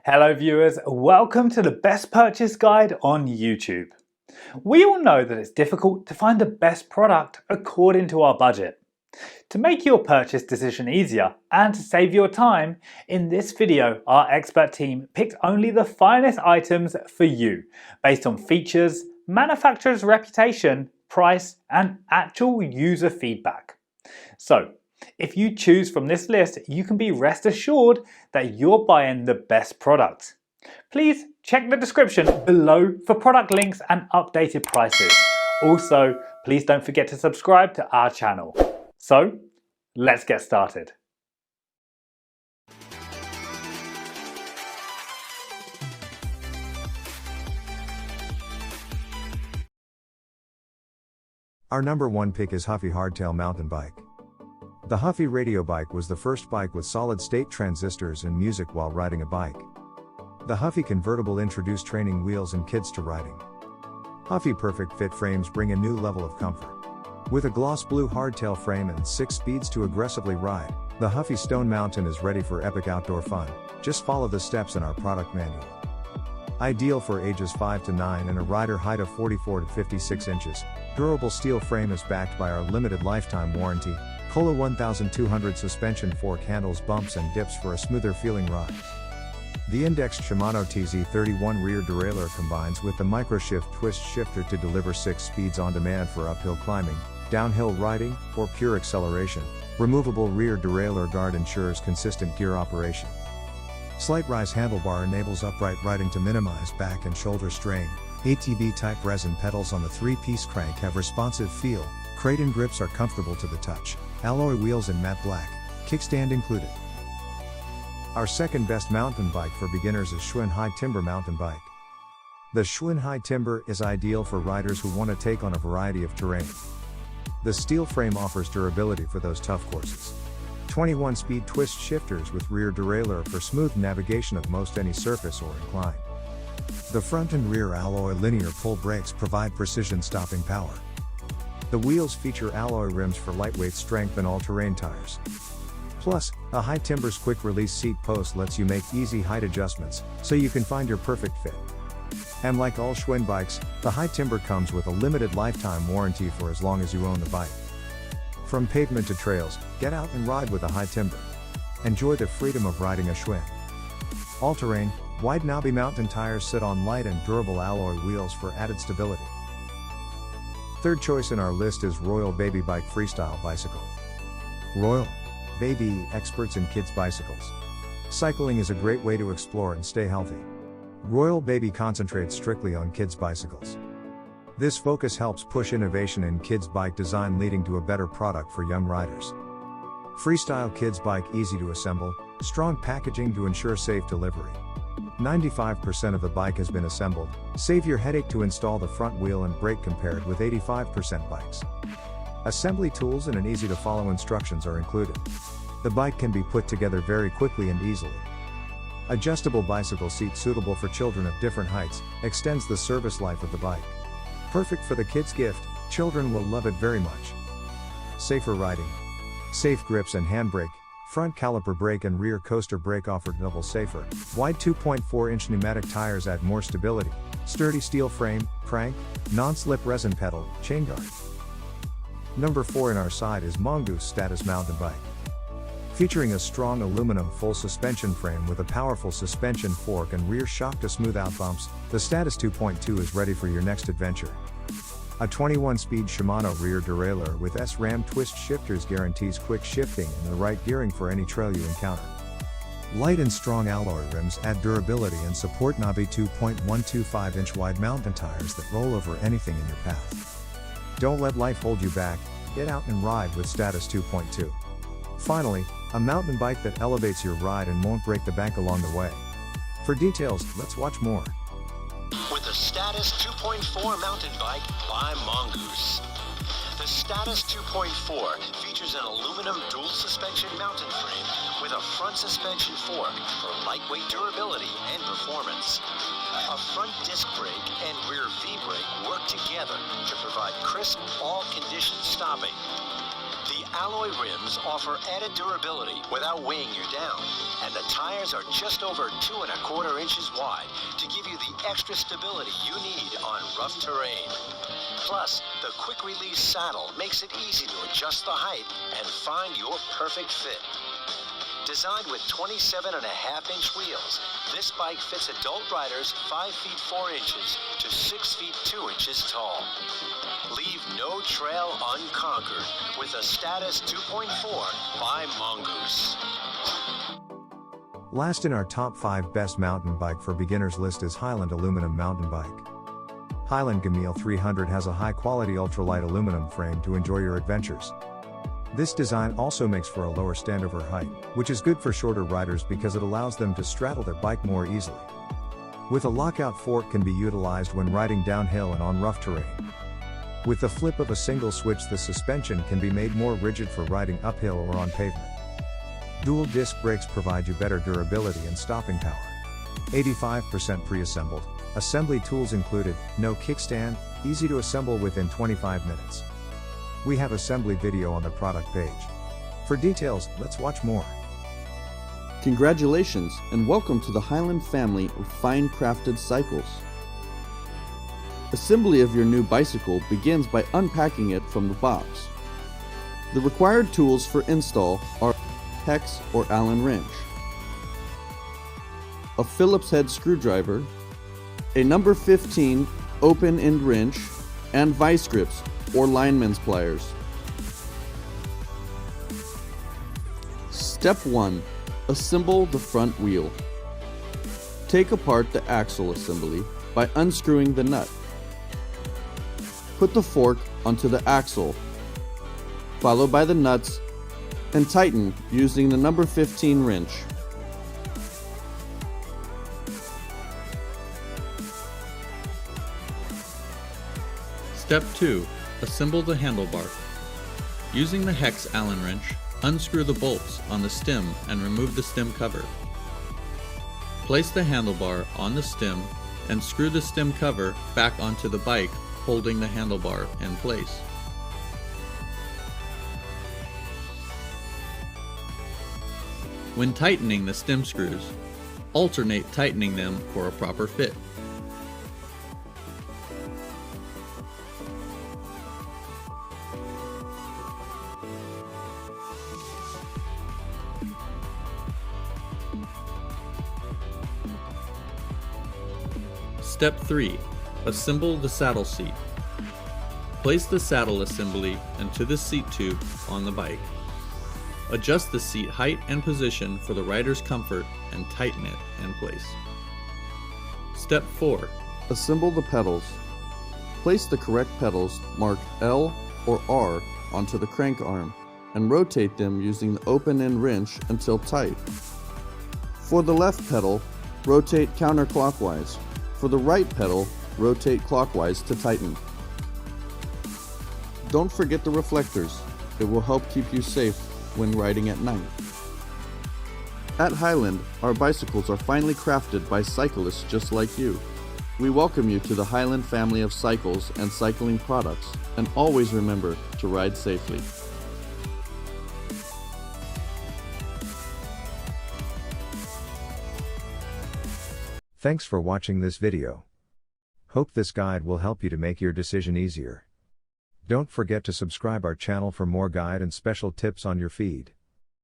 Hello viewers, welcome to the best purchase guide on YouTube. We all know that it's difficult to find the best product according to our budget. To make your purchase decision easier and to save your time, in this video our expert team picked only the finest items for you based on features, manufacturer's reputation, price and actual user feedback. So, if you choose from this list, you can be rest assured that you're buying the best product. Please check the description below for product links and updated prices. Also, please don't forget to subscribe to our channel. So, let's get started. Our number one pick is Huffy Hardtail Mountain Bike. The Huffy Radio Bike was the first bike with solid-state transistors and music while riding a bike. The Huffy convertible introduced training wheels and kits to riding. Huffy Perfect Fit frames bring a new level of comfort. With a gloss blue hardtail frame and 6 speeds to aggressively ride, the Huffy Stone Mountain is ready for epic outdoor fun. Just follow the steps in our product manual. Ideal for ages 5 to 9 and a rider height of 44 to 56 inches, durable steel frame is backed by our limited lifetime warranty. Kola 1200 suspension fork handles bumps and dips for a smoother feeling ride. The indexed Shimano TZ31 rear derailleur combines with the Microshift twist shifter to deliver 6 speeds on demand for uphill climbing, downhill riding, or pure acceleration. Removable rear derailleur guard ensures consistent gear operation. Slight rise handlebar enables upright riding to minimize back and shoulder strain. ATV type resin pedals on the 3-piece crank have responsive feel. Kraton grips are comfortable to the touch. Alloy wheels in matte black, kickstand included. Our second best mountain bike for beginners is Schwinn High Timber Mountain Bike. The Schwinn High Timber is ideal for riders who want to take on a variety of terrain. The steel frame offers durability for those tough courses. 21-speed twist shifters with rear derailleur for smooth navigation of most any surface or incline. The front and rear alloy linear pull brakes provide precision stopping power. The wheels feature alloy rims for lightweight strength and all-terrain tires. Plus, a High Timber's quick-release seat post lets you make easy height adjustments, so you can find your perfect fit. And like all Schwinn bikes, the High Timber comes with a limited lifetime warranty for as long as you own the bike. From pavement to trails, get out and ride with a High Timber. Enjoy the freedom of riding a Schwinn. All-terrain, wide knobby mountain tires sit on light and durable alloy wheels for added stability. Third choice in our list is Royal Baby Bike Freestyle Bicycle. Royal Baby, experts in kids' bicycles. Cycling is a great way to explore and stay healthy. Royal Baby concentrates strictly on kids' bicycles. This focus helps push innovation in kids' bike design, leading to a better product for young riders. Freestyle Kids Bike, easy to assemble, strong packaging to ensure safe delivery. 95% of the bike has been assembled. Save your headache to install the front wheel and brake compared with 85% bikes. Assembly tools and an easy-to-follow instructions are included. The bike can be put together very quickly and easily. Adjustable bicycle seat suitable for children of different heights, extends the service life of the bike. Perfect for the kids' gift, children will love it very much. Safer riding. Safe grips and handbrake. Front caliper brake and rear coaster brake offer double safer. Wide 2.4-inch pneumatic tires add more stability. Sturdy steel frame, crank, non-slip resin pedal, chain guard. Number 4 in our side is Mongoose Status Mountain Bike. Featuring a strong aluminum full suspension frame with a powerful suspension fork and rear shock to smooth out bumps, the Status 2.2 is ready for your next adventure. A 21-speed Shimano rear derailleur with S-Ram twist shifters guarantees quick shifting and the right gearing for any trail you encounter. Light and strong alloy rims add durability and support knobby 2.125-inch wide mountain tires that roll over anything in your path. Don't let life hold you back, get out and ride with Status 2.2. Finally, a mountain bike that elevates your ride and won't break the bank along the way. For details, let's watch more. With the Status 2.4 mountain bike by Mongoose. The Status 2.4 features an aluminum dual suspension mountain frame with a front suspension fork for lightweight durability and performance. A front disc brake and rear V-brake work together to provide crisp, all-condition stopping. The alloy rims offer added durability without weighing you down, and the tires are just over 2¼ inches wide to give you the extra stability you need on rough terrain. Plus, the quick-release saddle makes it easy to adjust the height and find your perfect fit. Designed with 27.5-inch wheels, this bike fits adult riders 5 feet 4 inches to 6 feet 2 inches tall. Leave no trail unconquered with a Status 2.4 by Mongoose. Last in our top 5 best mountain bike for beginners list is Highland Aluminum Mountain Bike. Highland Gamil 300 has a high-quality ultralight aluminum frame to enjoy your adventures. This design also makes for a lower standover height, which is good for shorter riders because it allows them to straddle their bike more easily. With a lockout fork can be utilized when riding downhill and on rough terrain. With the flip of a single switch, the suspension can be made more rigid for riding uphill or on pavement. Dual disc brakes provide you better durability and stopping power. 85% pre-assembled, assembly tools included, no kickstand, easy to assemble within 25 minutes. We have assembly video on the product page. For details, let's watch more. Congratulations and welcome to the Highland family of fine crafted cycles. Assembly of your new bicycle begins by unpacking it from the box. The required tools for install are hex or Allen wrench, a Phillips head screwdriver, a number 15 open end wrench, and vice grips or lineman's pliers. Step 1. Assemble the front wheel. Take apart the axle assembly by unscrewing the nut. Put the fork onto the axle, followed by the nuts, and tighten using the number 15 wrench. Step 2. Assemble the handlebar. Using the hex Allen wrench, unscrew the bolts on the stem and remove the stem cover. Place the handlebar on the stem and screw the stem cover back onto the bike, holding the handlebar in place. When tightening the stem screws, alternate tightening them for a proper fit. Step 3. Assemble the saddle seat. Place the saddle assembly into the seat tube on the bike. Adjust the seat height and position for the rider's comfort and tighten it in place. Step 4. Assemble the pedals. Place the correct pedals marked L or R onto the crank arm and rotate them using the open end wrench until tight. For the left pedal, rotate counterclockwise. For the right pedal, rotate clockwise to tighten. Don't forget the reflectors. It will help keep you safe when riding at night. At Highland, our bicycles are finely crafted by cyclists just like you. We welcome you to the Highland family of cycles and cycling products, and always remember to ride safely. Thanks for watching this video. Hope this guide will help you to make your decision easier. Don't forget to subscribe our channel for more guide and special tips on your feed.